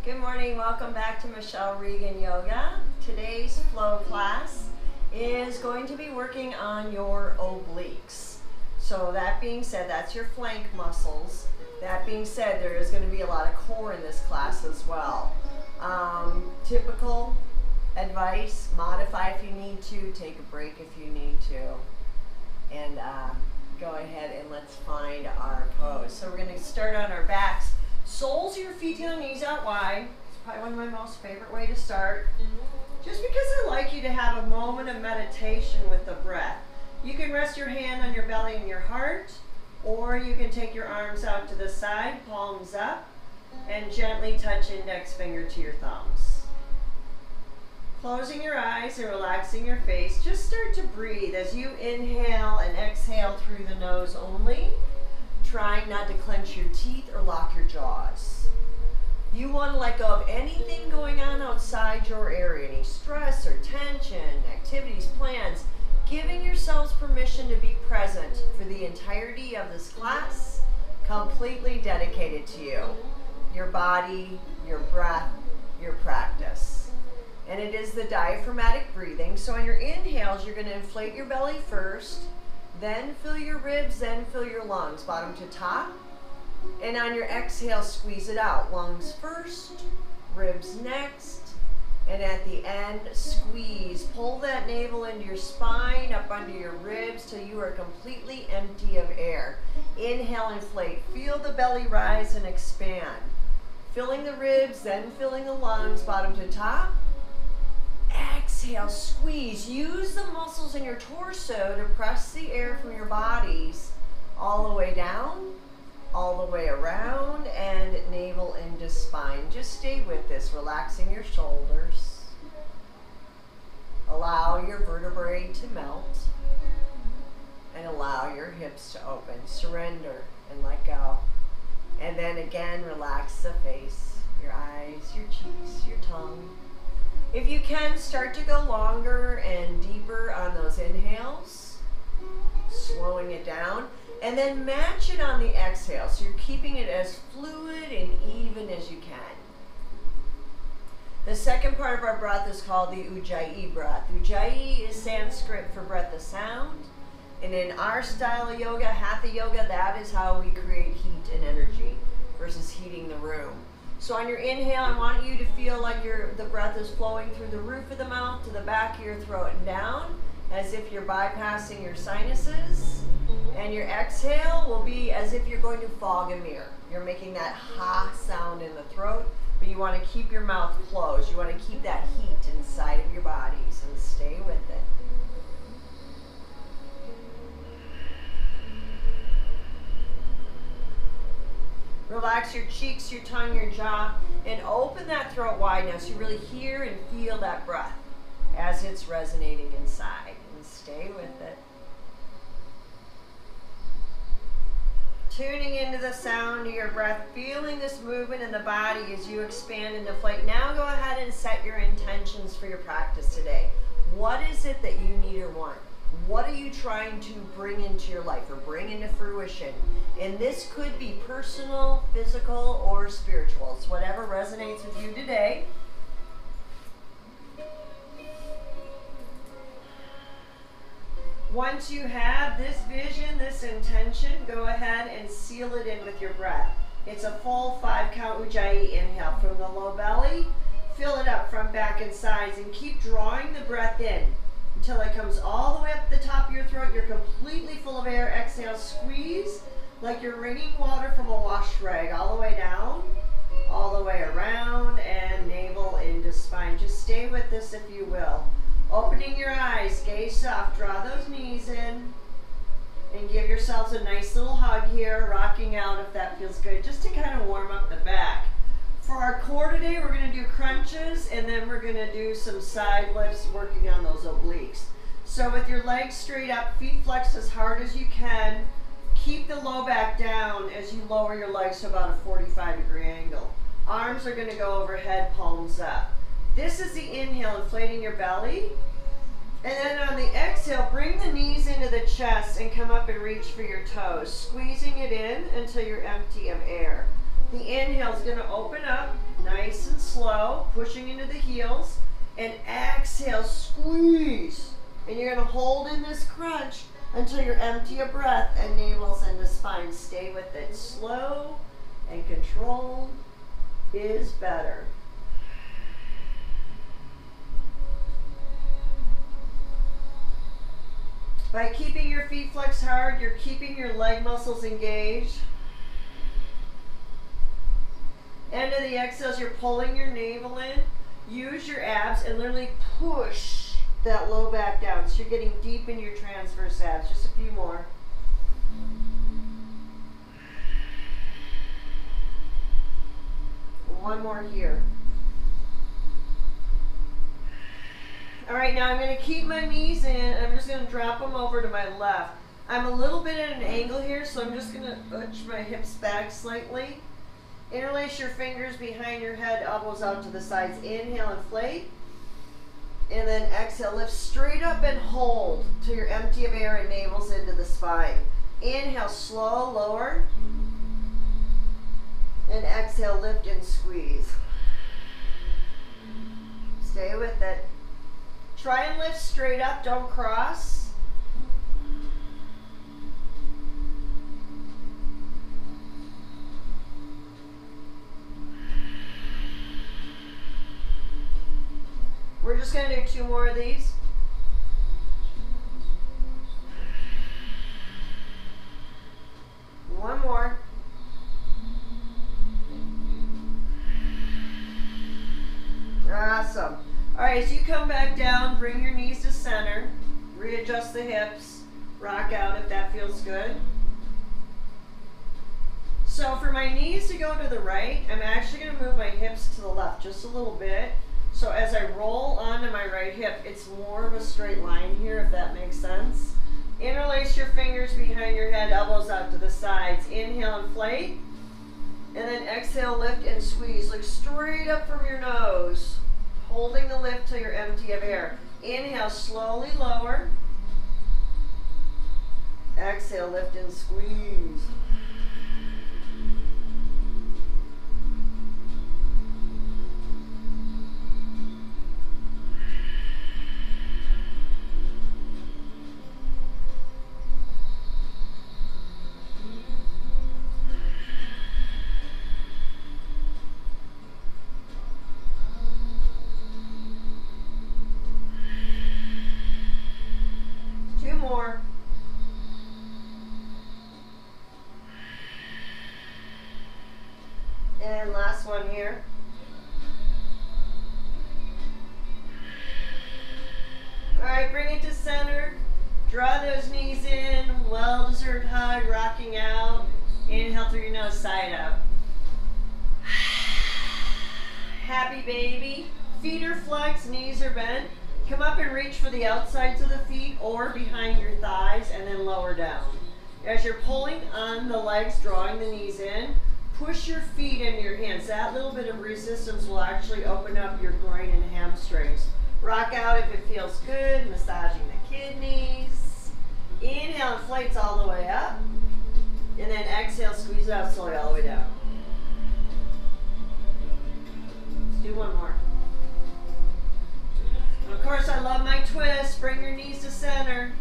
Good morning, welcome back to Michelle Regan Yoga. Today's flow class is going to be working on your obliques. So that being said, that's your flank muscles. That being said, there is going to be a lot of core in this class as well. Typical advice, modify if you need to, take a break if you need to. And go ahead and let's find our pose. So we're going to start on our backs. Soles of your feet to the knees out wide. It's probably one of my most favorite way to start. Just because I like you to have a moment of meditation with the breath. You can rest your hand on your belly and your heart, or you can take your arms out to the side, palms up, and gently touch index finger to your thumbs. Closing your eyes and relaxing your face, just start to breathe as you inhale and exhale through the nose only. Trying not to clench your teeth or lock your jaws. You want to let go of anything going on outside your area, any stress or tension, activities, plans, giving yourselves permission to be present for the entirety of this class, completely dedicated to you, your body, your breath, your practice. And it is the diaphragmatic breathing. So on your inhales, you're going to inflate your belly first, then fill your ribs, then fill your lungs, bottom to top. And on your exhale, squeeze it out. Lungs first, ribs next. And at the end, squeeze. Pull that navel into your spine, up under your ribs, till you are completely empty of air. Inhale, inflate. Feel the belly rise and expand. Filling the ribs, then filling the lungs, bottom to top. Exhale, squeeze. Use the muscles in your torso to press the air from your bodies all the way down, all the way around, and navel into spine. Just stay with this, relaxing your shoulders. Allow your vertebrae to melt, and allow your hips to open. Surrender and let go. And then again, relax the face, your eyes, your cheeks, your tongue. If you can, start to go longer and deeper on those inhales, slowing it down, and then match it on the exhale. So you're keeping it as fluid and even as you can. The second part of our breath is called the Ujjayi breath. Ujjayi is Sanskrit for breath of sound. And in our style of yoga, Hatha yoga, that is how we create heat and energy versus heating the room. So on your inhale, I want you to feel like the breath is flowing through the roof of the mouth to the back of your throat and down, as if you're bypassing your sinuses. And your exhale will be as if you're going to fog a mirror. You're making that ha sound in the throat, but you want to keep your mouth closed. You want to keep that heat inside of your bodies and stay with it. Relax your cheeks, your tongue, your jaw, and open that throat wide now so you really hear and feel that breath as it's resonating inside. And stay with it. Tuning into the sound of your breath, feeling this movement in the body as you expand and deflate. Now go ahead and set your intentions for your practice today. What is it that you need or want? What are you trying to bring into your life or bring into fruition? And this could be personal, physical, or spiritual. It's whatever resonates with you today. Once you have this vision, this intention, go ahead and seal it in with your breath. It's a full 5-count Ujjayi inhale from the low belly. Fill it up front, back, and sides, and keep drawing the breath in until it comes all the way up the top of your throat. You're completely full of air. Exhale, squeeze like you're wringing water from a wash rag, all the way down, all the way around, and navel into spine. Just stay with this if you will. Opening your eyes, gaze soft, draw those knees in, and give yourselves a nice little hug here, rocking out if that feels good, just to kind of warm up the back. For our core today, we're going to do crunches, and then we're going to do some side lifts, working on those obliques. So with your legs straight up, feet flexed as hard as you can, keep the low back down as you lower your legs to about a 45-degree angle. Arms are going to go overhead, palms up. This is the inhale, inflating your belly. And then on the exhale, bring the knees into the chest and come up and reach for your toes, squeezing it in until you're empty of air. The inhale is going to open up, Nice and slow, pushing into the heels. And exhale, squeeze. And you're going to hold in this crunch until you're empty of breath and navel's into spine. Stay with it. Slow and controlled is better. By keeping your feet flexed hard, you're keeping your leg muscles engaged. End of the exhales, you're pulling your navel in. Use your abs and literally push that low back down. So you're getting deep in your transverse abs. Just a few more. One more here. All right, now I'm going to keep my knees in, and I'm just going to drop them over to my left. I'm a little bit at an angle here, so I'm just going to push my hips back slightly. Interlace your fingers behind your head, elbows out to the sides. Inhale, inflate. And then exhale, lift straight up and hold till you're empty of air and navel's into the spine. Inhale, slow, lower. And exhale, lift and squeeze. Stay with it. Try and lift straight up, don't cross. We're just going to do 2 more of these. One more. Awesome. All right, as you come back down, bring your knees to center. Readjust the hips. Rock out if that feels good. So for my knees to go to the right, I'm actually going to move my hips to the left just a little bit. So as I roll onto my right hip, it's more of a straight line here, if that makes sense. Interlace your fingers behind your head, elbows out to the sides. Inhale, inflate. And then exhale, lift and squeeze. Look straight up from your nose, holding the lift till you're empty of air. Inhale, slowly lower. Exhale, lift and squeeze. More. And last one here. All right, bring it to center. Draw those knees in. Well-deserved hug, rocking out. Inhale through your nose, side up. Happy baby. Feet are flexed, knees are bent. Come up and reach for the outsides of the feet or behind your thighs and then lower down. As you're pulling on the legs, drawing the knees in, push your feet into your hands. That little bit of resistance will actually open up your groin and hamstrings. Rock out if it feels good, massaging the kidneys. Inhale, inflates all the way up. And then exhale, squeeze it out slowly all the way down. Let's do one more. Of course, I love my twist. Bring your knees to center.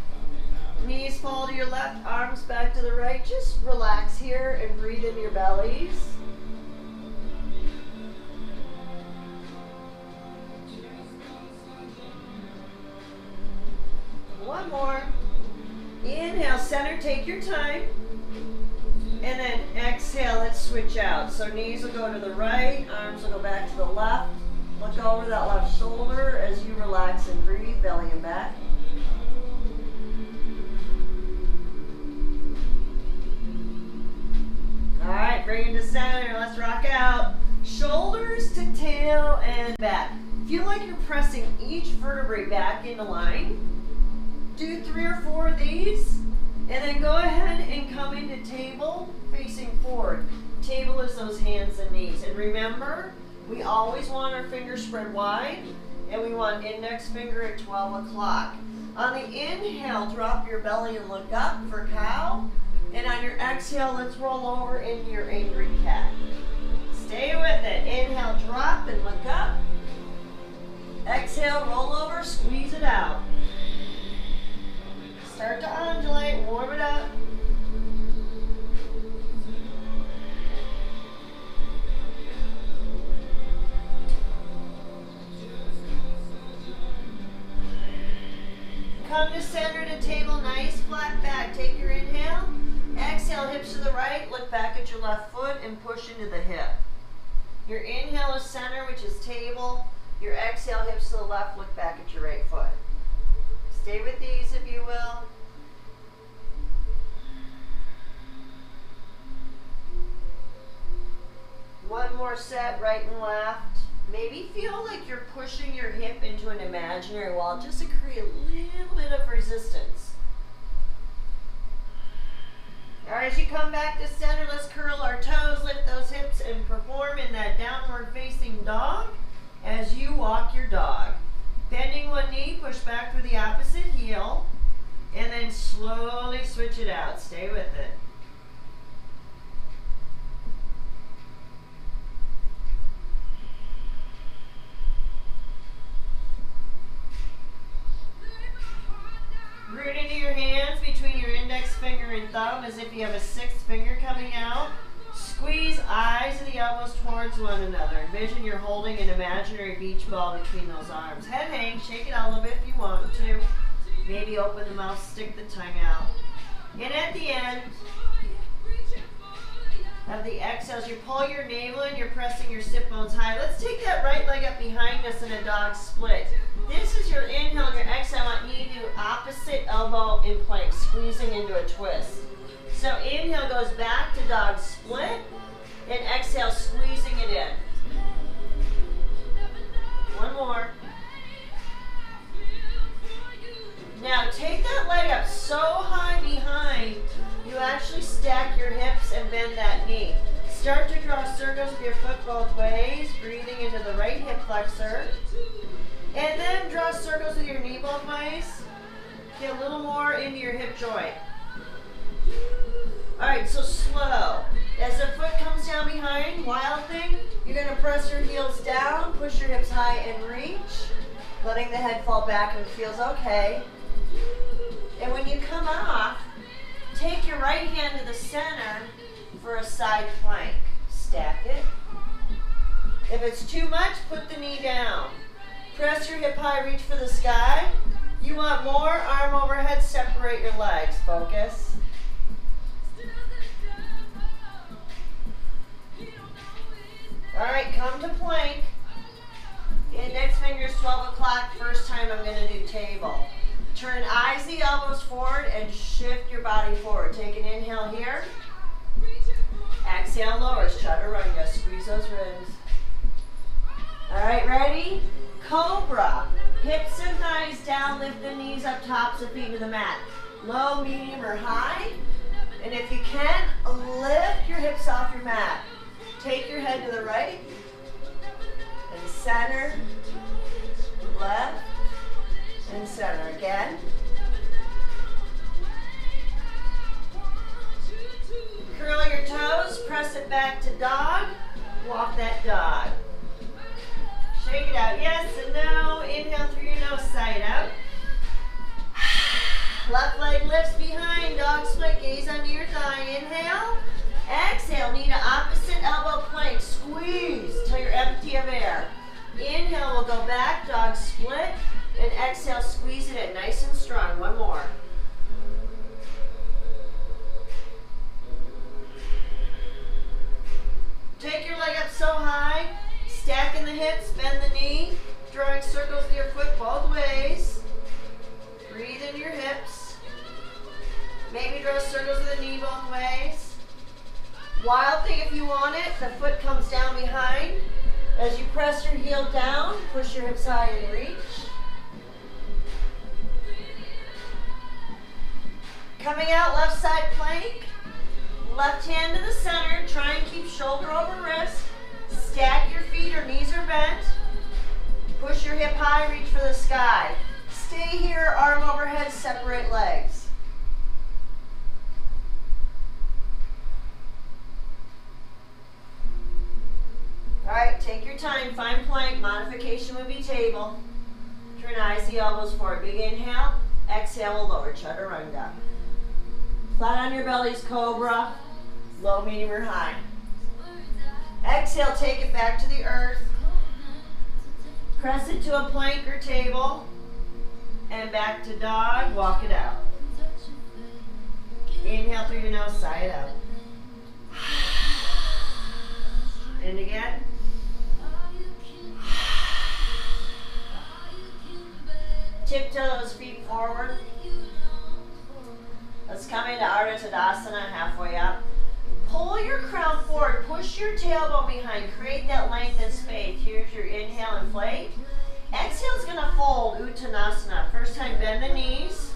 Knees fall to your left, arms back to the right. Just relax here and breathe in your bellies. One more. Inhale, center, take your time. And then exhale, let's switch out. So knees will go to the right, arms will go back to the left. Look over that left shoulder as you relax and breathe, belly and back. All right, bring it to center. Let's rock out. Shoulders to tail and back. Feel like you're pressing each vertebrae back into line. Do 3 or 4 of these, and then go ahead and come into table facing forward. Table is those hands and knees. And remember, we always want our fingers spread wide, and we want index finger at 12 o'clock. On the inhale, drop your belly and look up for cow. And on your exhale, let's roll over into your angry cat. Stay with it. Inhale, drop and look up. Exhale, roll over, squeeze it out. Start to undulate, warm it up. Come to center to table, nice flat back. Take your inhale. Exhale, hips to the right. Look back at your left foot and push into the hip. Your inhale is center, which is table. Your exhale, hips to the left. Look back at your right foot. Stay with these if you will. One more set, right and left. Maybe feel like you're pushing your hip into an imaginary wall just to create a little bit of resistance. All right, as you come back to center, let's curl our toes, lift those hips, and perform in that downward facing dog as you walk your dog. Bending one knee, push back through the opposite heel, and then slowly switch it out. Stay with it. Root into your hands between your index finger and thumb as if you have a sixth finger coming out. Squeeze eyes and the elbows towards one another. Envision you're holding an imaginary beach ball between those arms. Head hang, shake it out a little bit if you want to. Maybe open the mouth, stick the tongue out. And at the end of the exhales, you pull your navel in, you're pressing your sit bones high. Let's take that right leg up behind us in a dog split. This is your inhale and your exhale. I want you to do opposite elbow in plank, squeezing into a twist. So inhale goes back to dog split, and exhale, squeezing it in. One more. Now take that leg up so high behind, you actually stack your hips and bend that knee. Start to draw circles with your foot both ways, breathing into the right hip flexor. And then draw circles with your knee both ways. Get a little more into your hip joint. All right, so slow. As the foot comes down behind, wild thing, you're going to press your heels down, push your hips high and reach, letting the head fall back and it feels okay. And when you come off, take your right hand to the center for a side plank. Stack it. If it's too much, put the knee down. Press your hip high, reach for the sky. You want more, arm overhead, separate your legs. Focus. All right, come to plank. Index fingers 12 o'clock. First time I'm going to do table. Turn eyes the elbows forward and shift your body forward. Take an inhale here. Exhale, lowers, chaturanga. Squeeze those ribs. All right, ready? Cobra. Hips and thighs down, lift the knees up, tops of feet to the mat. Low, medium, or high. And if you can, lift your hips off your mat. Take your head to the right, and center, left, and center. Again. Curl your toes, press it back to dog, walk that dog. Shake it out, yes and no. Inhale through your nose, side out. Left leg lifts behind, dog split, gaze under your thigh. Inhale. Exhale, knee to opposite elbow plank. Squeeze till you're empty of air. Inhale, we'll go back, dog split. And exhale, squeeze it in nice and strong. One more. Take your leg up so high, stacking the hips, bend the knee, drawing circles with your foot both ways. Breathe into your hips. Maybe draw circles with the knee both ways. Wild thing if you want it, the foot comes down behind. As you press your heel down, push your hips high and reach. Coming out, left side plank. Left hand to the center. Try and keep shoulder over wrist. Stack your feet or knees are bent. Push your hip high, reach for the sky. Stay here, arm overhead, separate legs. Take your time, find plank. Modification would be table. Turn eyes, the elbows forward. Big inhale. Exhale, lower chaturanga. Flat on your bellies, cobra. Low, medium, or high. Exhale, take it back to the earth. Press it to a plank or table. And back to dog, walk it out. Inhale through your nose, sigh it out. And again. Tiptoe those feet forward. Let's come into Ardha Tadasana, halfway up. Pull your crown forward, push your tailbone behind, create that length and space. Here's your inhale, inflate. Exhale is going to fold, Uttanasana. First time, bend the knees.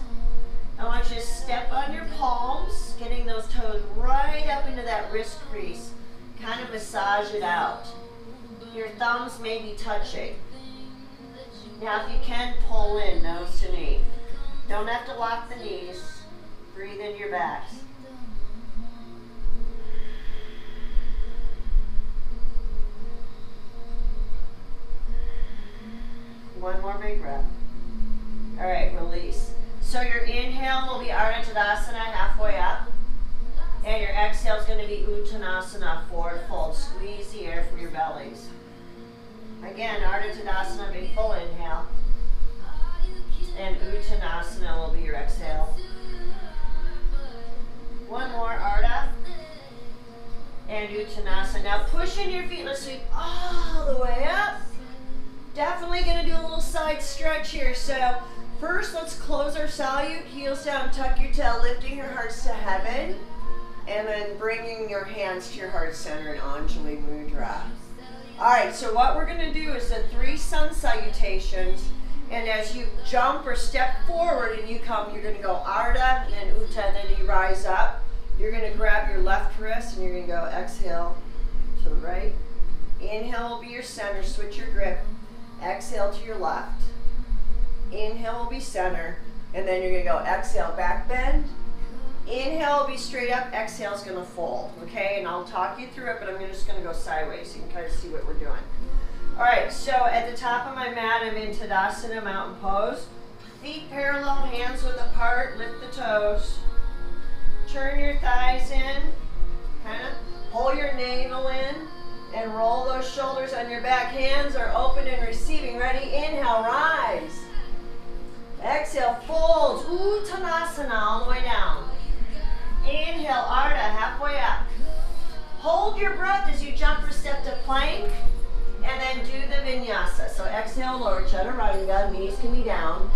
I want you to step on your palms, getting those toes right up into that wrist crease. Kind of massage it out. Your thumbs may be touching. Now if you can, pull in, nose to knee. Don't have to lock the knees. Breathe into your backs. One more big breath. All right, release. So your inhale will be Ardha Tadasana, halfway up. And your exhale is going to be Uttanasana, forward fold. Squeeze the air from your bellies. Again, Ardha Tadasana, big full inhale. And Uttanasana will be your exhale. One more, Ardha. And Uttanasana. Now push in your feet. Let's sweep all the way up. Definitely going to do a little side stretch here. So first, let's close our salute. Heels down, tuck your tail, lifting your hearts to heaven. And then bringing your hands to your heart center in Anjali Mudra. All right, so what we're going to do is the 3 sun salutations. And as you jump or step forward and you come, you're going to go Ardha, and then Utta, and then you rise up. You're going to grab your left wrist and you're going to go exhale to the right. Inhale will be your center, switch your grip. Exhale to your left. Inhale will be center. And then you're going to go exhale, back bend. Inhale will be straight up. Exhale is going to fold. Okay, and I'll talk you through it, but I'm just going to go sideways so you can kind of see what we're doing. All right, so at the top of my mat, I'm in Tadasana, mountain pose. Feet parallel, hands width apart, lift the toes. Turn your thighs in, kind of pull your navel in, and roll those shoulders on your back. Hands are open and receiving. Ready? Inhale, rise. Exhale, fold. Uttanasana, all the way down. Inhale, Ardha, halfway up. Hold your breath as you jump or step to plank, and then do the vinyasa. So exhale, lower chaturanga, knees can be down.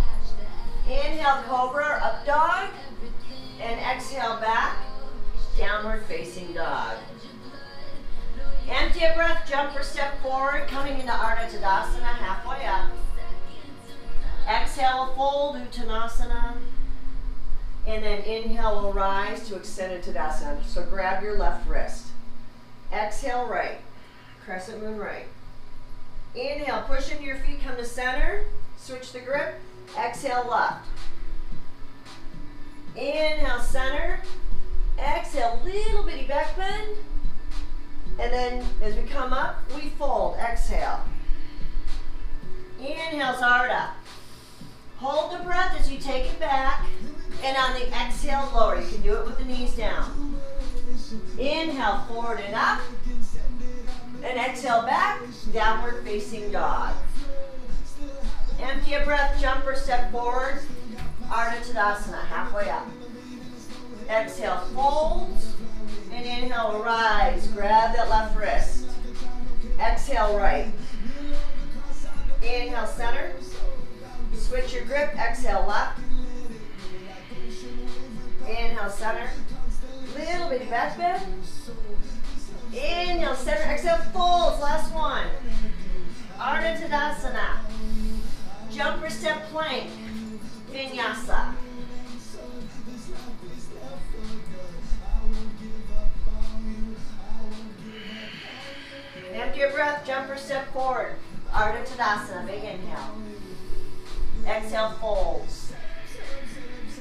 Inhale, cobra, up dog, and exhale back, downward facing dog. Empty a breath, jump or step forward, coming into Ardha Tadasana, halfway up. Exhale, fold, Uttanasana. And then inhale, will rise to extended Tadasana. So grab your left wrist. Exhale, right. Crescent moon right. Inhale, push into your feet, come to center. Switch the grip. Exhale, left. Inhale, center. Exhale, little bitty back bend. And then as we come up, we fold. Exhale. Inhale's Ardha. Hold the breath as you take it back. And on the exhale, lower. You can do it with the knees down. Inhale, forward and up. And exhale back, downward facing dog. Empty a breath, jump or step forward. Ardha Tadasana, halfway up. Exhale, fold. And inhale, rise. Grab that left wrist. Exhale, right. Inhale, center. Switch your grip. Exhale, left. Inhale, center. Little bitty back bend. Inhale, center. Exhale, folds. Last one. Ardha Tadasana. Jump or step plank. Vinyasa. Empty your breath, jump or step forward. Ardha Tadasana, big inhale. Exhale, folds.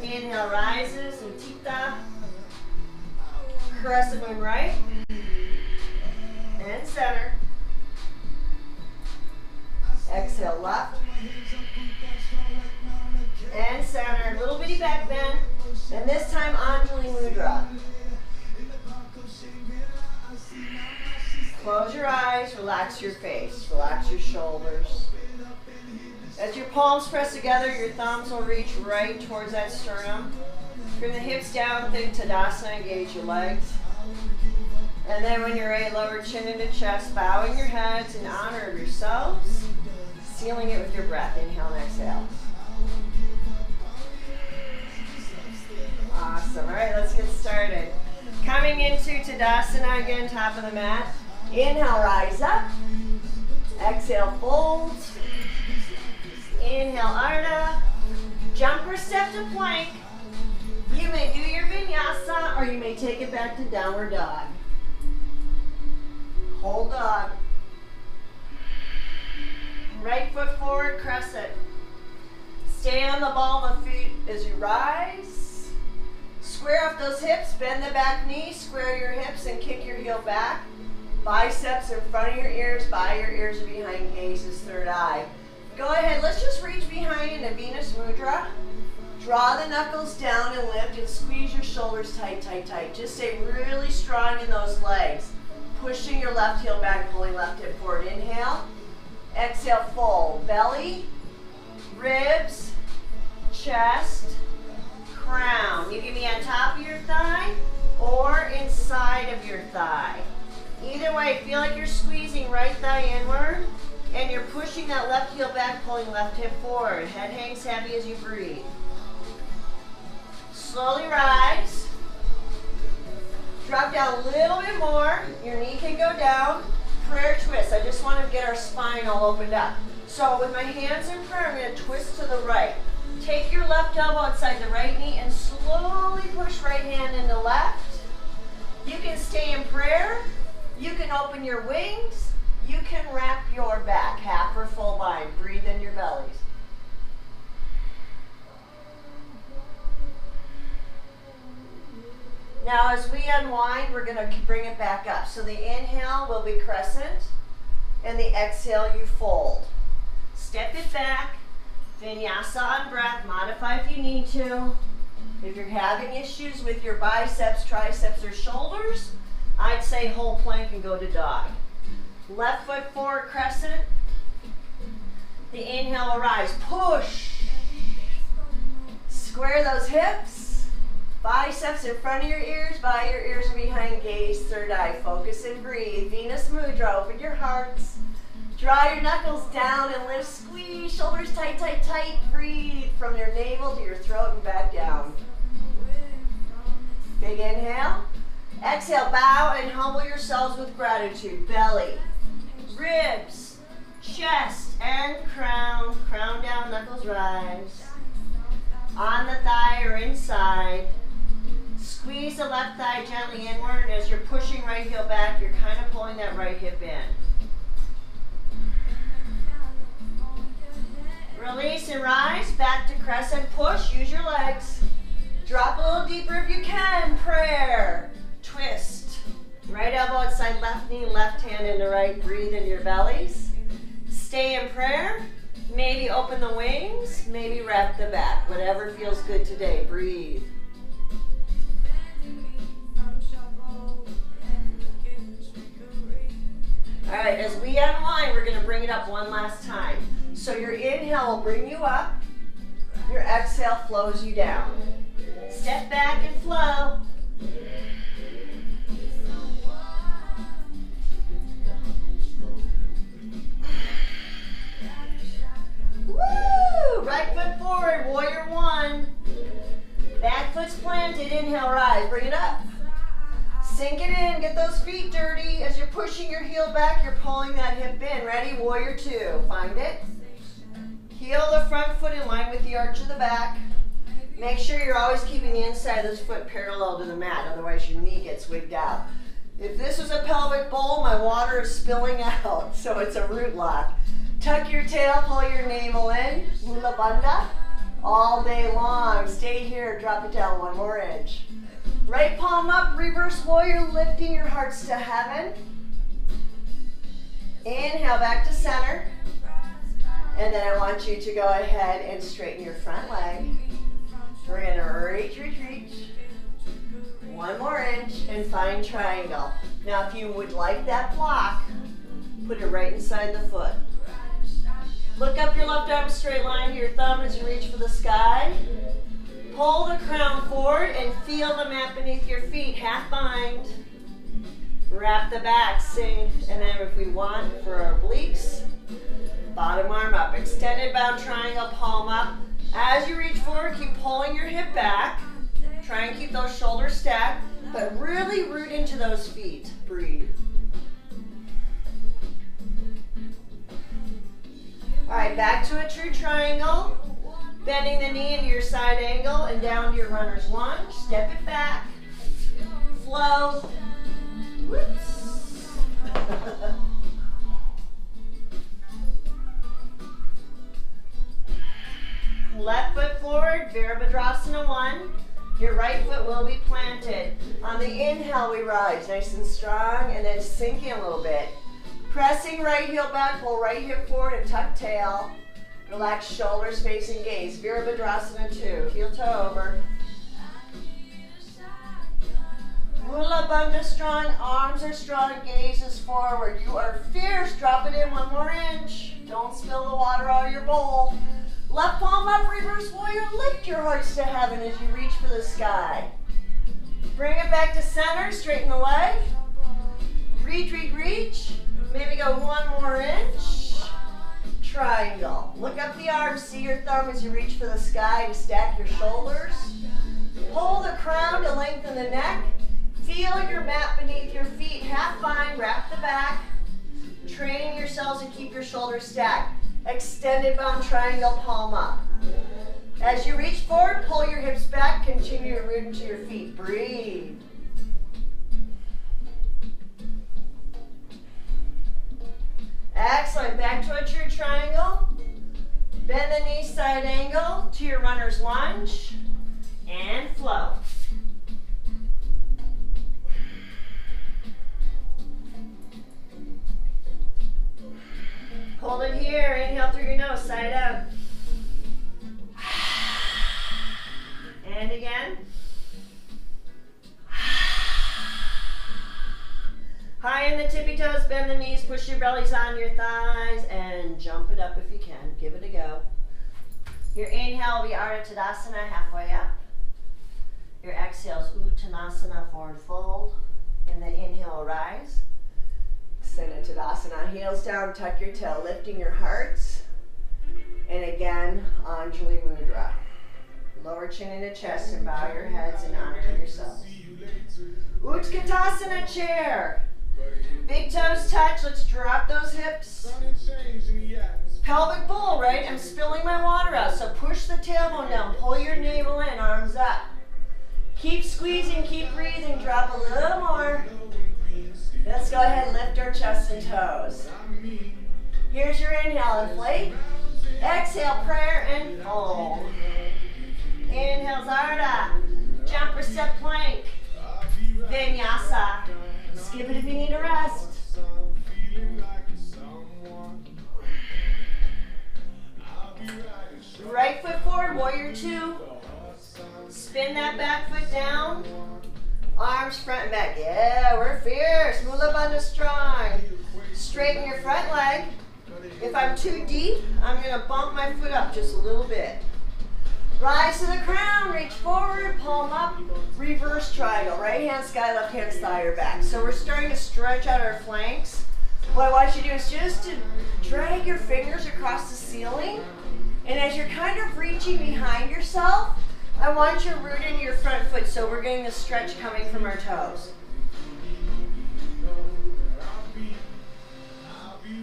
Inhale, rises, Utthita. Crescent moon right. And center. Exhale, left. And center. Little bitty back bend. And this time, Anjali Mudra. Close your eyes, relax your face, relax your shoulders. As your palms press together, your thumbs will reach right towards that sternum. Bring the hips down, think Tadasana, engage your legs. And then when you're ready, lower chin into chest, bowing your heads in honor of yourselves, sealing it with your breath. Inhale and exhale. Awesome. All right, let's get started. Coming into Tadasana again, top of the mat. Inhale, rise up. Exhale, fold. Inhale, Ardha. Jump or step to plank. You may do your vinyasa or you may take it back to downward dog. Hold dog. Right foot forward, crescent. Stay on the ball of the feet as you rise. Square up those hips, bend the back knee, square your hips and kick your heel back. Biceps in front of your ears, by your ears and behind gaze, third eye. Go ahead, let's just reach behind into Venus Mudra. Draw the knuckles down and lift and squeeze your shoulders tight, tight, tight. Just stay really strong in those legs. Pushing your left heel back, pulling left hip forward. Inhale. Exhale, fold. Belly, ribs, chest, crown. You can be on top of your thigh or inside of your thigh. Either way, feel like you're squeezing right thigh inward and you're pushing that left heel back, pulling left hip forward. Head hangs heavy as you breathe. Slowly rise. Drop down a little bit more. Your knee can go down. Prayer twist. I just want to get our spine all opened up. So with my hands in prayer, I'm going to twist to the right. Take your left elbow outside the right knee and slowly push right hand into left. You can stay in prayer. You can open your wings. You can wrap your back, half or full bind. Breathe in your bellies. Now as we unwind, we're going to bring it back up. So the inhale will be crescent, and the exhale you fold. Step it back, vinyasa on breath, modify if you need to. If you're having issues with your biceps, triceps, or shoulders, I'd say hold plank and go to dog. Left foot forward, crescent. The inhale will rise, push. Square those hips. Biceps in front of your ears, by your ears and behind gaze, third eye. Focus and breathe. Venus Mudra, open your hearts. Draw your knuckles down and lift, squeeze, shoulders tight, tight, tight. Breathe from your navel to your throat and back down. Big inhale. Exhale, bow and humble yourselves with gratitude. Belly, ribs, chest, and crown. Crown down, knuckles rise. On the thigh or inside. Squeeze the left thigh gently inward, and as you're pushing right heel back, you're kind of pulling that right hip in. Release and rise, back to crescent, push, use your legs. Drop a little deeper if you can, prayer. Twist. Right elbow outside left knee, left hand into right, breathe in your bellies. Stay in prayer, maybe open the wings, maybe wrap the back. Whatever feels good today, breathe. All right, as we unwind, we're going to bring it up one last time. So your inhale will bring you up. Your exhale flows you down. Step back and flow. Woo! Right foot forward, warrior one. Back foot's planted, inhale, rise, bring it up. Sink it in, get those feet dirty. As you're pushing your heel back, you're pulling that hip in. Ready? Warrior two. Find it. Heel the front foot in line with the arch of the back. Make sure you're always keeping the inside of this foot parallel to the mat, otherwise your knee gets wigged out. If this was a pelvic bowl, my water is spilling out, so it's a root lock. Tuck your tail, pull your navel in. Mula Bandha. All day long. Stay here, drop it down one more inch. Right palm up, reverse warrior, lifting your hearts to heaven. Inhale back to center. And then I want you to go ahead and straighten your front leg. We're gonna reach, reach, reach. One more inch and find triangle. Now if you would like that block, put it right inside the foot. Look up your left arm straight line to your thumb as you reach for the sky. Pull the crown forward and feel the mat beneath your feet, half bind. Wrap the back, sing, and then if we want for our obliques, bottom arm up, extended bound triangle, palm up. As you reach forward, keep pulling your hip back. Try and keep those shoulders stacked, but really root into those feet. Breathe. All right, back to a true triangle. Bending the knee into your side angle and down to your runner's lunge. Step it back. Flow. Whoops. Left foot forward, Virabhadrasana 1. Your right foot will be planted. On the inhale, we rise nice and strong, and then sinking a little bit. Pressing right heel back, pull right hip forward and tuck tail. Relax shoulders facing gaze. Virabhadrasana 2. Heel toe over. Mula Bandha strong, arms are strong, gaze is forward. You are fierce. Drop it in 1 more inch. Don't spill the water out of your bowl. Left palm up, reverse warrior. Lift your hearts to heaven as you reach for the sky. Bring it back to center, straighten the leg. Reach, reach, reach. Maybe go 1 more inch. Triangle. Look up the arms, see your thumb as you reach for the sky to stack your shoulders. Pull the crown to lengthen the neck. Feel your mat beneath your feet. Half bind, wrap the back. Training yourselves to keep your shoulders stacked. Extended bound triangle, palm up. As you reach forward, pull your hips back, continue to root into your feet. Breathe. Excellent. Back to a true triangle. Bend the knee, side angle to your runner's lunge and flow. Hold it here. Inhale through your nose, side out. And again. High in the tippy toes, bend the knees, push your bellies on your thighs, and jump it up if you can. Give it a go. Your inhale will be Ardha Tadasana, halfway up. Your exhale is Uttanasana, forward fold. And the inhale, rise. Send it to Tadasana, heels down, tuck your tail, lifting your hearts. And again, Anjali Mudra. Lower chin into chest and bow your heads and honor yourselves. Utkatasana chair. Big toes touch, let's drop those hips. Pelvic bowl, right? I'm spilling my water out, so push the tailbone down, pull your navel in, arms up. Keep squeezing, keep breathing, drop a little more. Let's go ahead and lift our chest and toes. Here's your inhale, inflate. Exhale, prayer and fold. Inhale, Ardha. Jump or step plank. Vinyasa. Skip it if you need a rest. Right foot forward, warrior 2. Spin that back foot down. Arms front and back. Yeah, we're fierce. Mula Bandha strong. Straighten your front leg. If I'm too deep, I'm going to bump my foot up just a little bit. Rise to the crown. Reach forward. Palm up. Reverse triangle. Right hand sky, left hand thigh or back. So we're starting to stretch out our flanks. What I want you to do is just to drag your fingers across the ceiling. And as you're kind of reaching behind yourself, I want you to root into your front foot, so we're getting the stretch coming from our toes.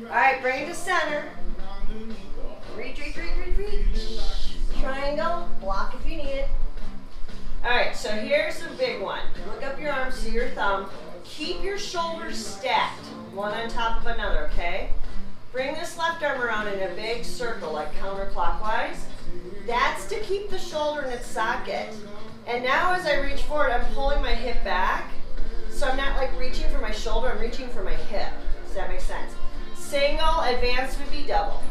All right, bring it to center. Reach, reach, reach, reach, reach. Triangle, block if you need it. All right, so here's the big one. Look up your arms, see your thumb. Keep your shoulders stacked, one on top of another, okay? Bring this left arm around in a big circle, like counterclockwise. That's to keep the shoulder in its socket. And now as I reach forward, I'm pulling my hip back. So I'm not like reaching for my shoulder, I'm reaching for my hip. Does that make sense? Single, advanced would be double.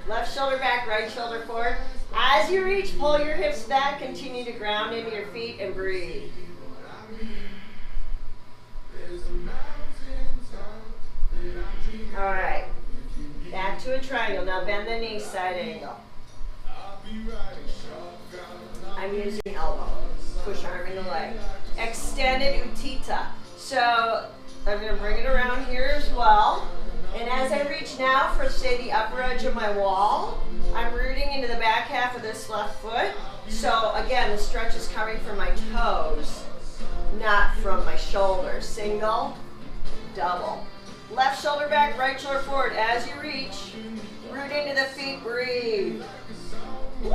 Left shoulder back, right shoulder forward. As you reach, pull your hips back, continue to ground into your feet and breathe. All right, back to a triangle. Now bend the knees, side angle. I'm using elbow. Push arm into leg. Extended Utthita. So I'm going to bring it around here as well. And as I reach now for, say, the upper edge of my wall, I'm rooting into the back half of this left foot. So again, the stretch is coming from my toes, not from my shoulders. Single, double. Left shoulder back, right shoulder forward. As you reach, root into the feet, breathe. Woo!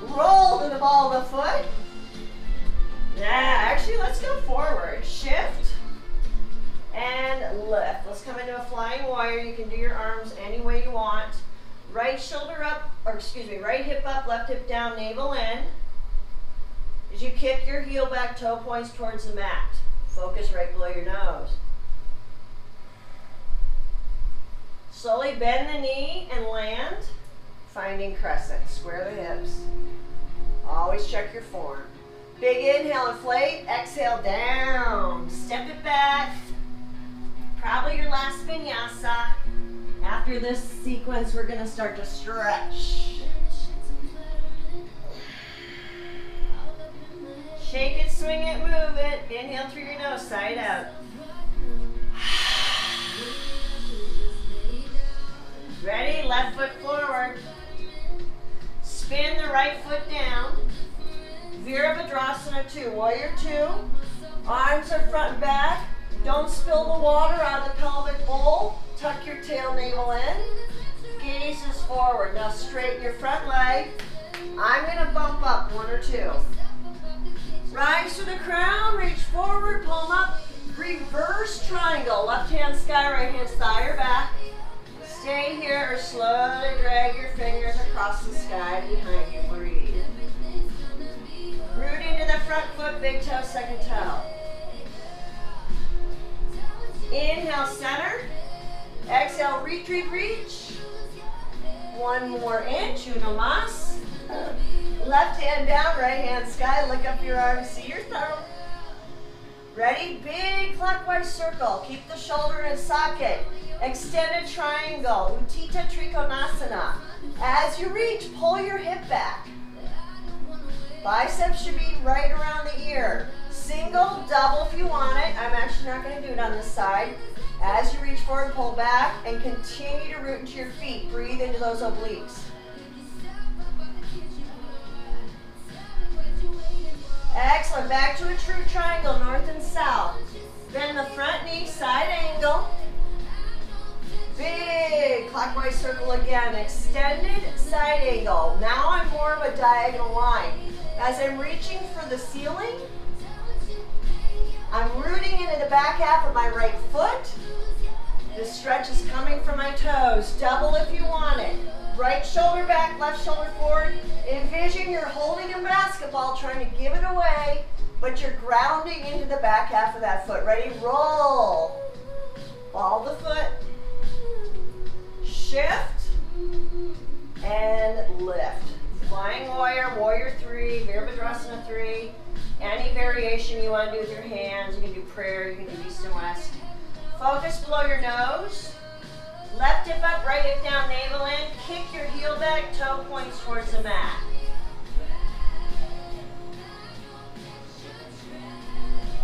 Roll to the ball of the foot. Yeah, actually, let's go forward. Shift and lift. Let's come into a flying warrior. You can do your arms any way you want. Right shoulder up, or excuse me, right hip up, left hip down, navel in. As you kick your heel back, toe points towards the mat. Focus right below your nose. Slowly bend the knee and land, finding crescent. Square the hips. Always check your form. Big inhale, inflate. Exhale, down. Step it back. Probably your last vinyasa. After this sequence, we're going to start to stretch. Shake it, swing it, move it. Inhale through your nose, side out. Ready? Left foot forward. Spin the right foot down. Virabhadrasana 2, warrior 2. Arms are front and back. Don't spill the water out of the pelvic bowl. Tuck your tail, navel in. Gaze is forward. Now straighten your front leg. I'm going to bump up 1 or 2. Rise to the crown, reach forward, palm up. Reverse triangle. Left hand sky, right hand thigh or back. Stay here or slowly drag your fingers across the sky behind you. Breathe. Root into the front foot, big toe, second toe. Inhale, center. Exhale, reach, reach, reach. 1 more inch, Namaste. Left hand down, right hand sky. Lick up your arms, see your thumb. Ready? Big clockwise circle. Keep the shoulder in socket. Extended triangle, Utthita Trikonasana. As you reach, pull your hip back. Biceps should be right around the ear. Single, double if you want it. I'm actually not going to do it on this side. As you reach forward, pull back, and continue to root into your feet. Breathe into those obliques. Excellent. Back to a true triangle, north and south. Bend the front knee, side angle. Big clockwise circle again. Extended side angle. Now I'm more of a diagonal line. As I'm reaching for the ceiling, I'm rooting into the back half of my right foot. The stretch is coming from my toes. Double if you want it. Right shoulder back, left shoulder forward. Envision you're holding a basketball, trying to give it away, but you're grounding into the back half of that foot. Ready? Roll. Ball the foot. Shift. And lift. Flying warrior, warrior 3, Virabhadrasana 3. Any variation you want to do with your hands. You can do prayer, you can do east and west. Focus below your nose. Left hip up, right hip down, navel in. Kick your heel back, toe points towards the mat.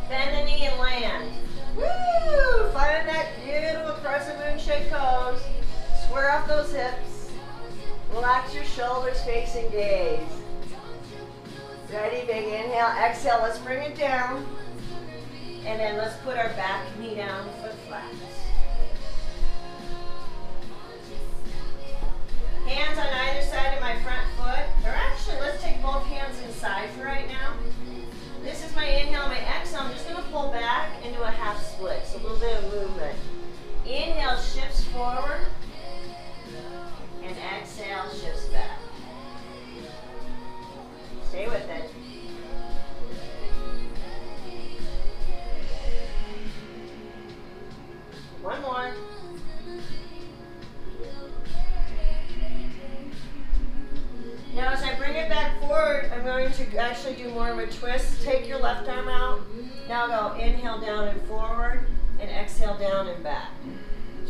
Bend the knee and land. Woo! Find that beautiful crescent moon shaped pose. Square off those hips. Relax your shoulders, face and gaze. Ready, big inhale, exhale, let's bring it down. And then let's put our back knee down, foot flat. Hands on either side of my front foot. Or actually, let's take both hands inside for right now. This is my inhale, my exhale. I'm just going to pull back into a half split. So a little bit of movement. Inhale shifts forward. And exhale shifts back. Stay with it. actually do more of a twist. Take your left arm out. Now go inhale down and forward and exhale down and back.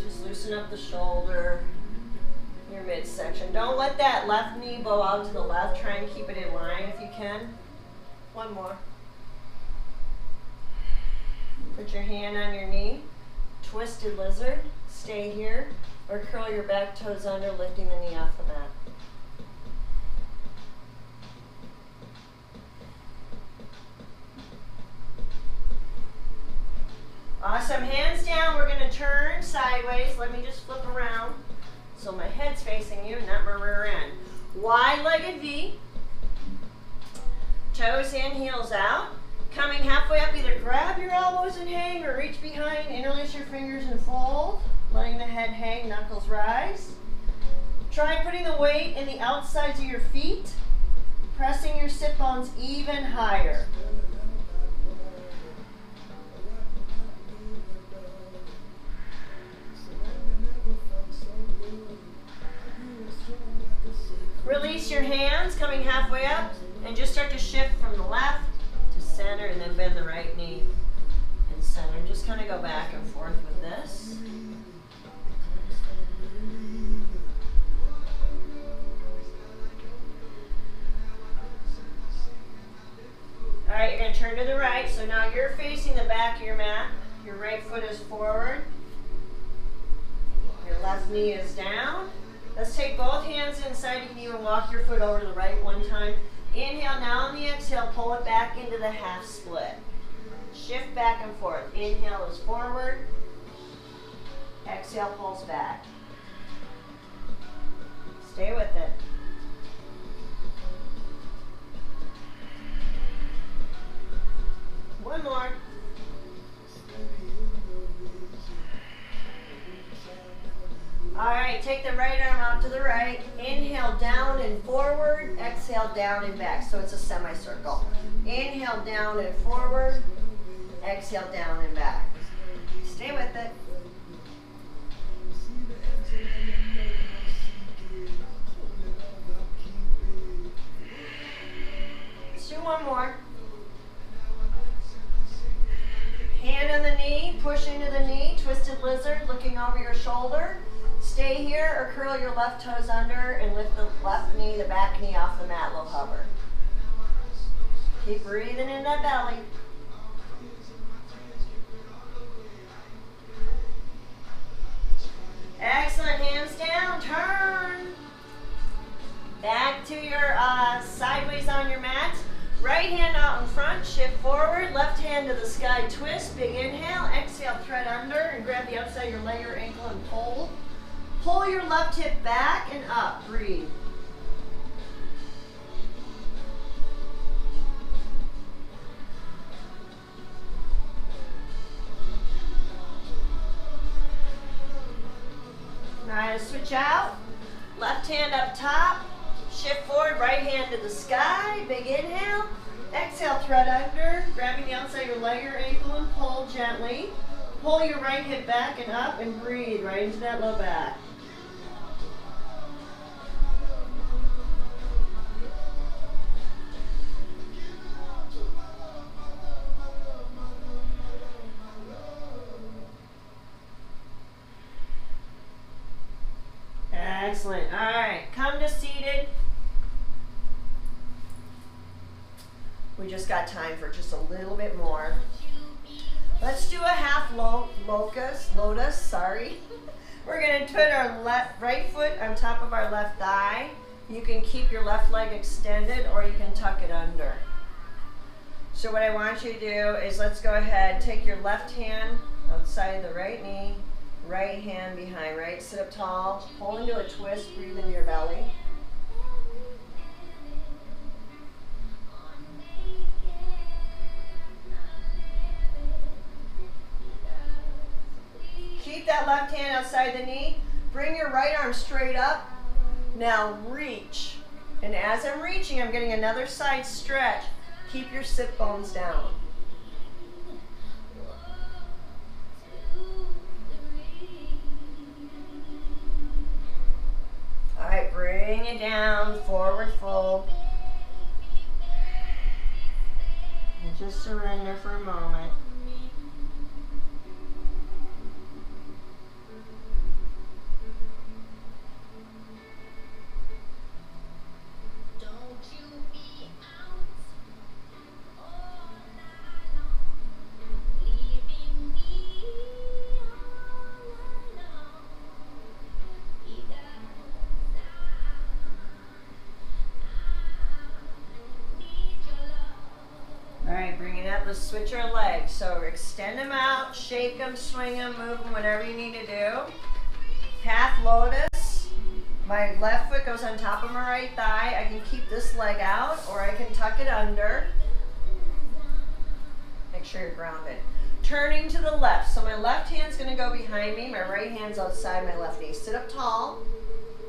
Just loosen up the shoulder, your midsection. Don't let that left knee bow out to the left. Try and keep it in line if you can. One more. Put your hand on your knee. Twisted lizard. Stay here. Or curl your back toes under, lifting the knee off the mat. Awesome. Hands down. We're going to turn sideways. Let me just flip around so my head's facing you, not my rear end. Wide-legged V. Toes in, heels out. Coming halfway up, either grab your elbows and hang or reach behind, interlace your fingers and fold. Letting the head hang, knuckles rise. Try putting the weight in the outsides of your feet, pressing your sit bones even higher. Release your hands, coming halfway up, and just start to shift from the left to center, and then bend the right knee and center. And just kind of go back and forth with this. All right, you're going to turn to the right. So now you're facing the back of your mat. Your right foot is forward. Your left knee is down. Let's take both hands inside. You can even walk your foot over to the right one time. Inhale, now on the exhale, pull it back into the half split. Shift back and forth. Inhale is forward. Exhale pulls back. Stay with it. One more. All right, take the right arm out to the right. Inhale down and forward. Exhale down and back. So it's a semicircle. Inhale down and forward. Exhale down and back. Stay with it. Let's do one more. Hand on the knee, push into the knee, twisted lizard, looking over your shoulder. Stay here or curl your left toes under and lift the left knee, the back knee off the mat, low hover. Keep breathing in that belly. Excellent, hands down, turn. Back to your sideways on your mat. Right hand out in front, shift forward, left hand to the sky, twist, big inhale, exhale, thread under and grab the outside of your leg or ankle and pull. Pull your left hip back and up, breathe. Now switch out, left hand up top, shift forward, right hand to the sky, big inhale, exhale, thread under, grabbing the outside of your leg or ankle and pull gently. Pull your right hip back and up and breathe right into that low back. Excellent. All right, come to seated. We just got time for just a little bit more. Let's do a half lotus, sorry. We're going to put our right foot on top of our left thigh. You can keep your left leg extended or you can tuck it under. So what I want you to do is let's go ahead, take your left hand outside the right knee, right hand behind, right, sit up tall, pull into a twist, breathe into your belly. Keep that left hand outside the knee, bring your right arm straight up, now reach. And as I'm reaching, I'm getting another side stretch. Keep your sit bones down. All right, bring it down, forward fold. Just surrender for a moment. Alright, bring it up. Let's switch our legs. So extend them out, shake them, swing them, move them, whatever you need to do. Half lotus. My left foot goes on top of my right thigh. I can keep this leg out or I can tuck it under. Make sure you're grounded. Turning to the left. So my left hand's going to go behind me. My right hand's outside my left knee. Sit up tall.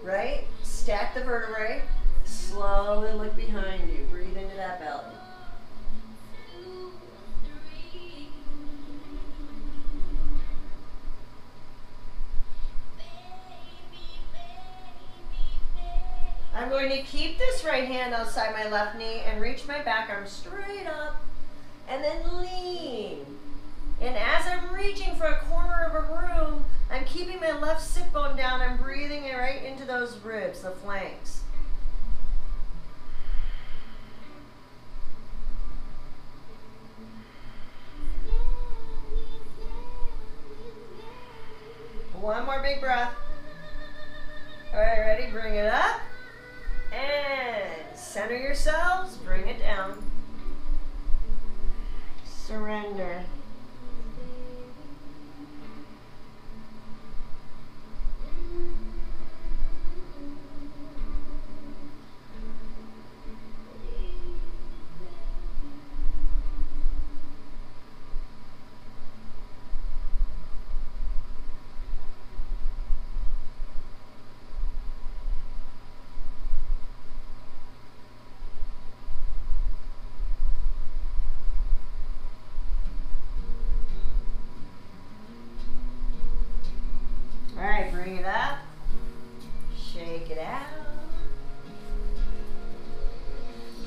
Right? Stack the vertebrae. Slowly look behind you. Breathe into that belly. I'm going to keep this right hand outside my left knee and reach my back arm straight up and then lean. And as I'm reaching for a corner of a room, I'm keeping my left sit bone down. I'm breathing it right into those ribs, the flanks. One more big breath. All right, ready? Bring it up. And center yourselves, bring it down. Surrender. Bring it up, shake it out.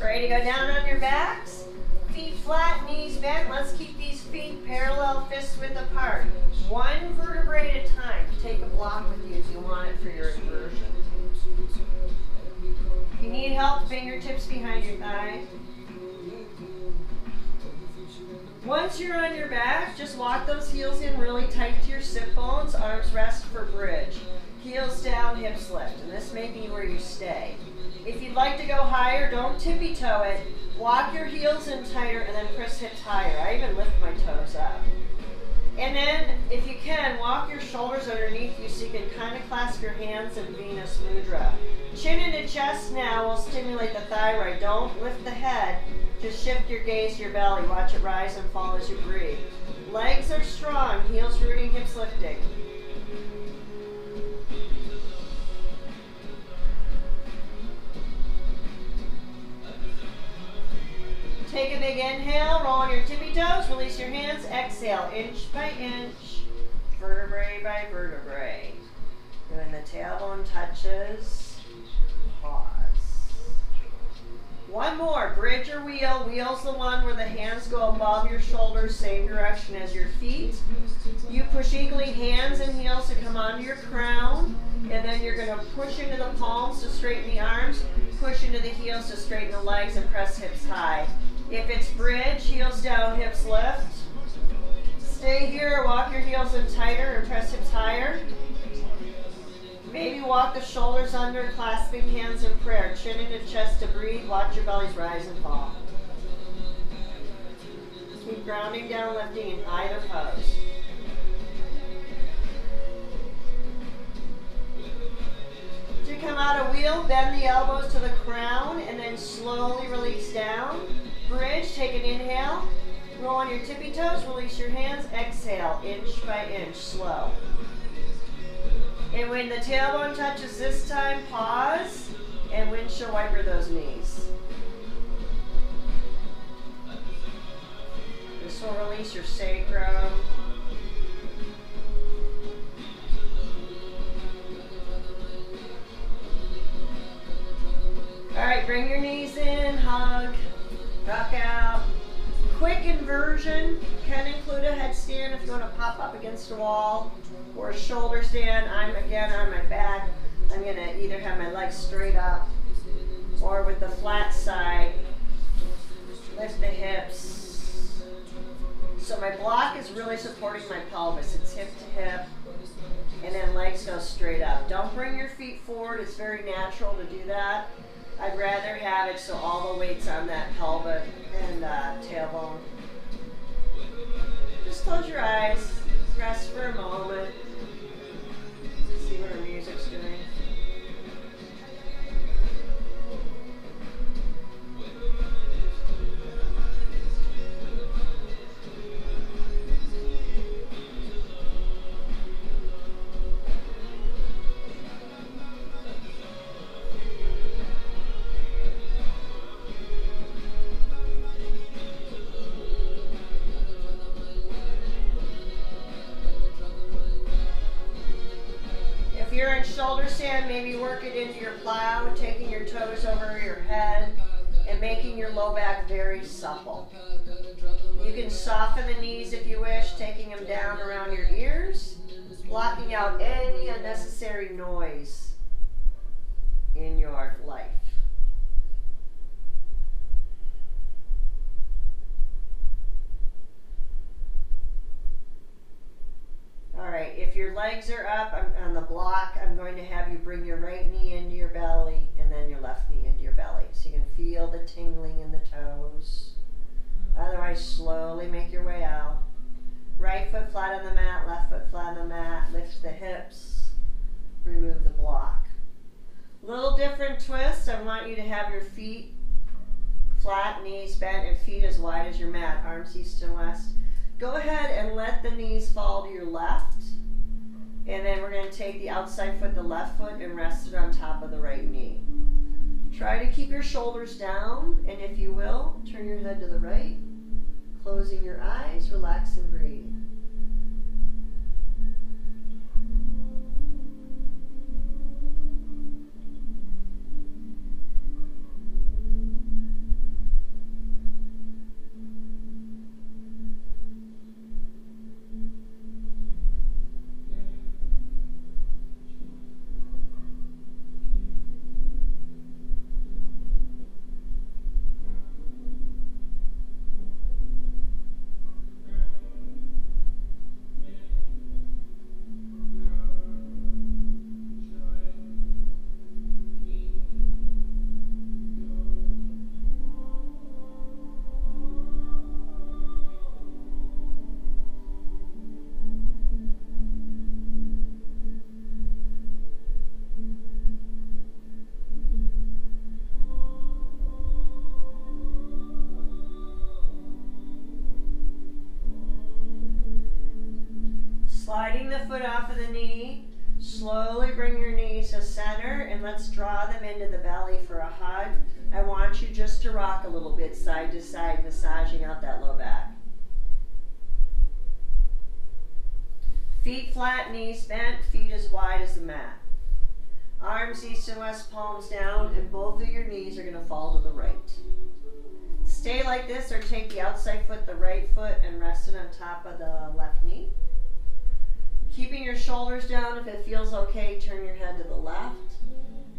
Ready to go down on your backs? Feet flat, knees bent. Let's keep these feet parallel, fists width apart. One vertebrae at a time. Take a block with you if you want it for your inversion. If you need help, fingertips behind your thighs. Once you're on your back, just lock those heels in really tight to your sit bones. Arms rest for bridge. Heels down, hips lift. And this may be where you stay. If you'd like to go higher, don't tippy toe it. Walk your heels in tighter and then press hips higher. I even lift my toes up. And then, if you can, walk your shoulders underneath you so you can kind of clasp your hands in Venus Mudra. Chin into chest now will stimulate the thyroid. Don't lift the head. Just shift your gaze to your belly. Watch it rise and fall as you breathe. Legs are strong. Heels rooting, hips lifting. Take a big inhale. Roll on your tippy toes. Release your hands. Exhale, inch by inch, vertebrae by vertebrae. When the tailbone touches, pause. One more, bridge or wheel. Wheel's the one where the hands go above your shoulders, same direction as your feet. You push equally hands and heels to come onto your crown, and then you're going to push into the palms to straighten the arms, push into the heels to straighten the legs, and press hips high. If it's bridge, heels down, hips lift. Stay here, walk your heels in tighter and press hips higher. Maybe walk the shoulders under, clasping hands in prayer. Chin into chest to breathe. Watch your bellies rise and fall. Keep grounding down, lifting in either pose. To come out of wheel, bend the elbows to the crown and then slowly release down. Bridge, take an inhale. Roll on your tippy toes, release your hands. Exhale, inch by inch, slow. And when the tailbone touches this time, pause and windshield wiper those knees. This will release your sacrum. All right, bring your knees in, hug, rock out. quick inversion can include a headstand if you want to pop up against a wall, or a shoulder stand. I'm again on my back. I'm going to either have my legs straight up or with the flat side, lift the hips. So my block is really supporting my pelvis. It's hip to hip, and then legs go straight up. Don't bring your feet forward. It's very natural to do that. I'd rather have it so all the weight's on that pelvic and tailbone. Just close your eyes, rest for a moment, see what our music's doing. Shoulder stand, maybe work it into your plow, taking your toes over your head and making your low back very supple. You can soften the knees if you wish, taking them down around your ears, blocking out any unnecessary noise in your life. Alright, if your legs are up on the block, I'm going to have you bring your right knee into your belly and then your left knee into your belly. So you can feel the tingling in the toes. Otherwise, slowly make your way out. Right foot flat on the mat, left foot flat on the mat. Lift the hips, remove the block. Little different twist. I want you to have your feet flat, knees bent, and feet as wide as your mat. Arms east and west. Go ahead and let the knees fall to your left. And then we're going to take the outside foot, the left foot, and rest it on top of the right knee. Try to keep your shoulders down, and if you will, turn your head to the right. Closing your eyes, relax and breathe. Sliding the foot off of the knee, slowly bring your knees to center and let's draw them into the belly for a hug. I want you just to rock a little bit side to side, massaging out that low back. Feet flat, knees bent, feet as wide as the mat. Arms east and west, palms down, and both of your knees are going to fall to the right. Stay like this or take the outside foot, the right foot, and rest it on top of the left knee. Keeping your shoulders down. If it feels okay, turn your head to the left.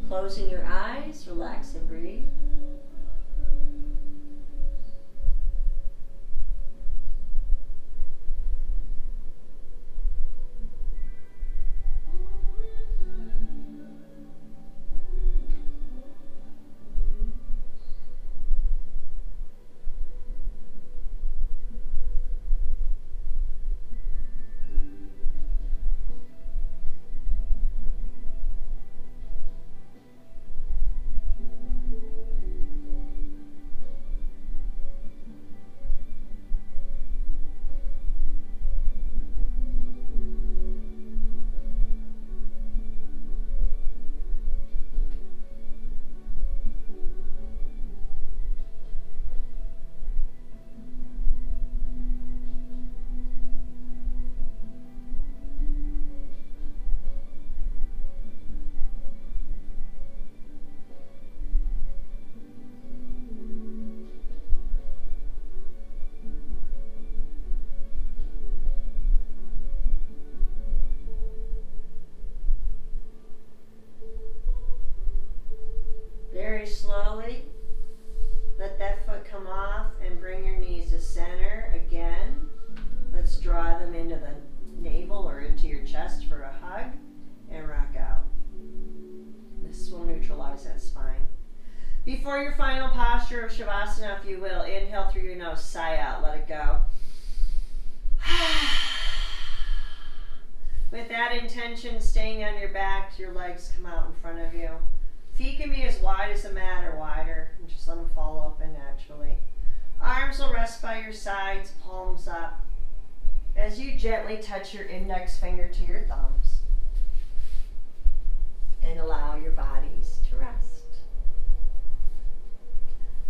Closing your eyes, relax and breathe. Before your final posture of Shavasana, if you will, inhale through your nose, sigh out, let it go. With that intention, staying on your back, your legs come out in front of you. Feet can be as wide as the mat or wider, and just let them fall open naturally. Arms will rest by your sides, palms up, as you gently touch your index finger to your thumbs and allow your bodies to rest.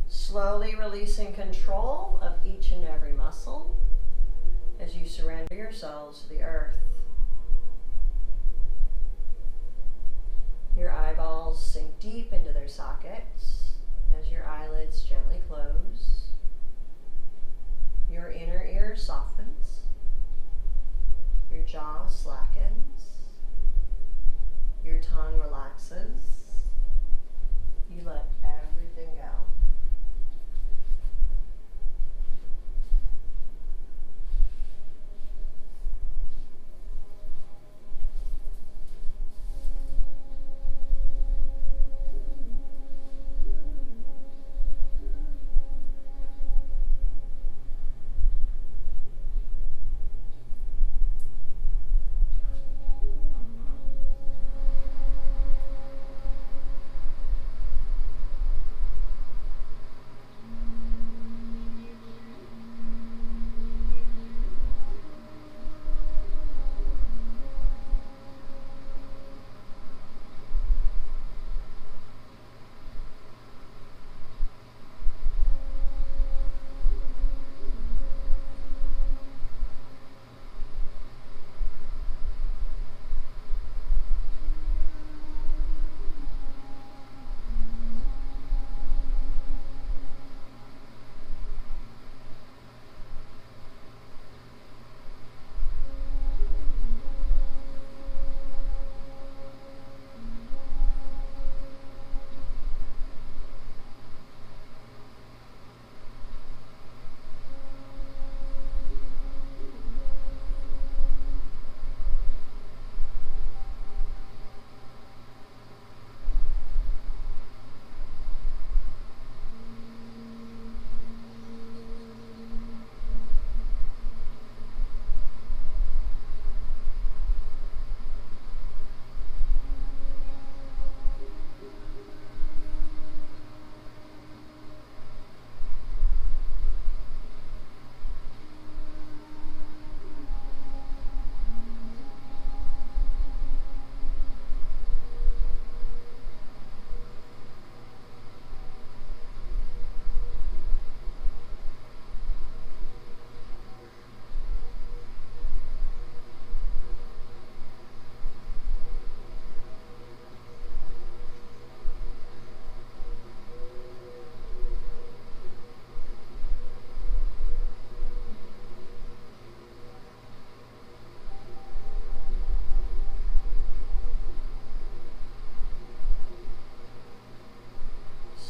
Slowly releasing control of each and every muscle as you surrender yourselves to the earth. Your eyeballs sink deep into their sockets as your eyelids gently close. Your inner ear softens. Your jaw slackens. Your tongue relaxes. You let everything go.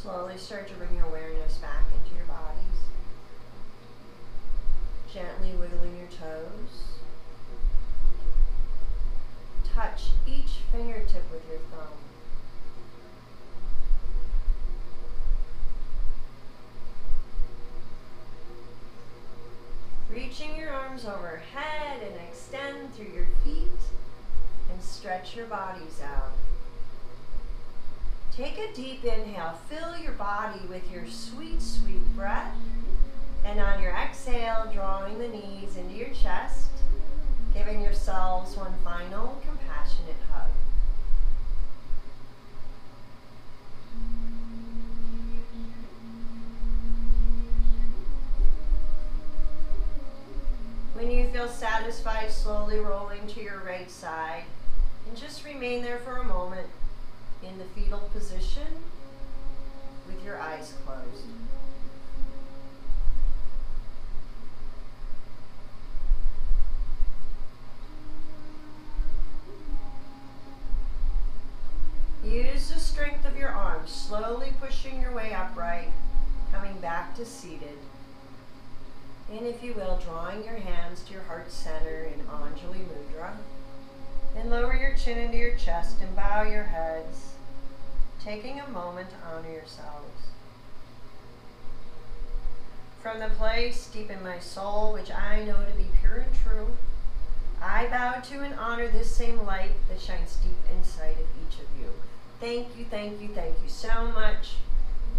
Slowly start to bring your awareness back into your bodies. Gently wiggling your toes. Touch each fingertip with your thumb. Reaching your arms overhead and extend through your feet and stretch your bodies out. Take a deep inhale, fill your body with your sweet, sweet breath, and on your exhale, drawing the knees into your chest, giving yourselves one final compassionate hug. When you feel satisfied, slowly rolling to your right side, and just remain there for a moment in the fetal position with your eyes closed. Use the strength of your arms, slowly pushing your way upright, coming back to seated. And if you will, drawing your hands to your heart center in Anjali Mudra. And lower your chin into your chest and bow your heads. taking a moment to honor yourselves. From the place deep in my soul, which I know to be pure and true, I bow to and honor this same light that shines deep inside of each of you. Thank you, thank you, thank you so much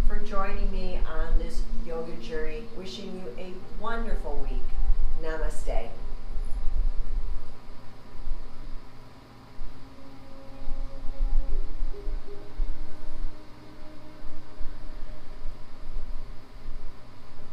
for joining me on this yoga journey. Wishing you a wonderful week. Namaste.